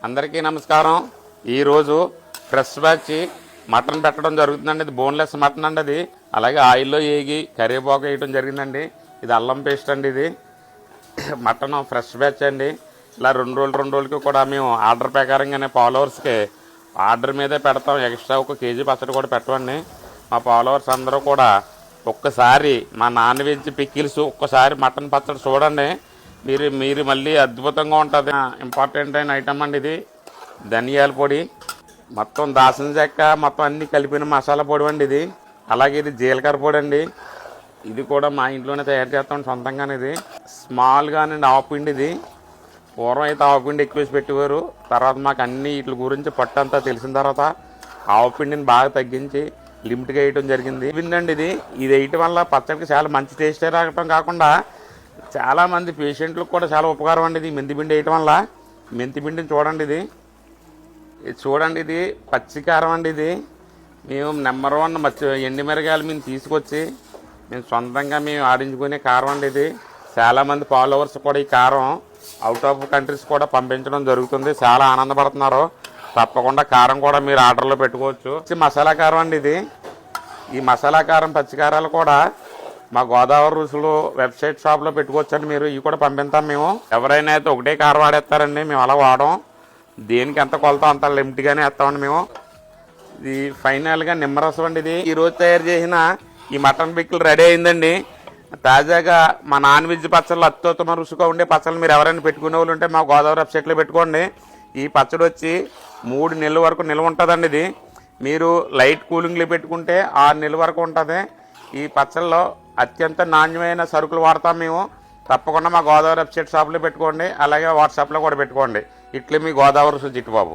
అందరికీ నమస్కారం. ఈరోజు ఫ్రెష్ బ్యాచ్ మటన్ పెట్టడం జరుగుతుందండి. ఇది బోన్లెస్ మటన్ అండి. అది అలాగే ఆయిల్లో వేగి కరివేపాకు వేయడం జరిగిందండి. ఇది అల్లం పేస్ట్ అండి. ఇది మటన్ ఫ్రెష్ బ్యాచ్ అండి. ఇలా రెండు రోజులకి కూడా మేము ఆర్డర్ ప్రకారంగానే ఫాలోవర్స్కి ఆర్డర్ మీదే పెడతాం. ఎక్స్ట్రా 1 కేజీ పచ్చడి కూడా పెట్టండి. మా ఫాలోవర్స్ అందరూ కూడా ఒక్కసారి మా నాన్ వెజ్ పికిల్స్ ఒక్కసారి మటన్ పచ్చడి చూడండి. మీరు మళ్ళీ అద్భుతంగా ఉంటుంది. ఇంపార్టెంట్ అయిన ఐటమ్ అండి ఇది. ధనియాల పొడి, మొత్తం దాసిన చెక్క, మొత్తం అన్నీ కలిపిన మసాలా పొడి అండి ఇది. అలాగే ఇది జీలకర్ర పొడి అండి. ఇది కూడా మా ఇంట్లోనే తయారు చేస్తాం సొంతంగానే. ఇది స్మాల్గానండి ఆవుపిండి. ఇది పూర్వం అయితే ఆవుపిండి ఎక్కువ వేసి పెట్టేవారు. తర్వాత మాకు అన్ని వీటి గురించి పట్టంతా తెలిసిన తర్వాత ఆవుపిండిని బాగా తగ్గించి లిమిట్గా వేయటం జరిగింది. ఇవిందండి ఇది వేయటం వల్ల పచ్చడికి చాలా మంచి టేస్ట్ రావటం కాకుండా చాలామంది పేషెంట్లకు కూడా చాలా ఉపకారం అండి. ఇది మెంతిపిండి వేయటం వల్ల. మెంతిపిండిని చూడండి. ఇది చూడండి. ఇది పచ్చికారం అండి. ఇది మేము నెంబర్ 1 ఎండి మిరగాయలు మేము తీసుకొచ్చి మేము సొంతంగా మేము ఆడించుకునే కారం అండి. ఇది చాలామంది ఫాలోవర్స్ కూడా ఈ కారం అవుట్ ఆఫ్ కంట్రీస్ కూడా పంపించడం జరుగుతుంది. చాలా ఆనందపడుతున్నారు. తప్పకుండా కారం కూడా మీరు ఆర్డర్లో పెట్టుకోవచ్చు. మసాలా కారం అండి. ఇది ఈ మసాలా కారం పచ్చికారాలు కూడా మా గోదావరి రుసులు వెబ్సైట్ షాప్లో పెట్టుకోవచ్చండి. మీరు ఇవి కూడా పంపిస్తాం మేము. ఎవరైనా అయితే ఒకటే కారం వాడేస్తారండి. మేము అలా వాడడం. దేనికి ఎంత కొలతో అంత లిమిట్గానే వేస్తామండి మేము. ఇది ఫైనల్గా నిమ్మరసం అండి. ఇది ఈరోజు తయారు చేసిన ఈ మటన్ పికిల్ రెడీ అయిందండి. తాజాగా మా నాన్ వెజ్ పచ్చళ్ళు అత్యుత్తమ రుచిగా ఉండే పచ్చళ్ళు మీరు ఎవరైనా పెట్టుకునే వాళ్ళు ఉంటే మా గోదావరి వెబ్సైట్లో పెట్టుకోండి. ఈ పచ్చడి వచ్చి 3 నెలల వరకు నిల్వ ఉంటుందండి. ఇది మీరు లైట్ కూలింగ్లో పెట్టుకుంటే 6 నెలల వరకు ఉంటుంది. ఈ పచ్చళ్ళలో అత్యంత నాణ్యమైన సరుకులు వాడతాం మేము. తప్పకుండా మా గోదావరి వెబ్సైట్ షాప్లో పెట్టుకోండి. అలాగే వాట్సాప్లో కూడా పెట్టుకోండి. ఇట్లే మీ గోదావరి జిట్టుబాబు.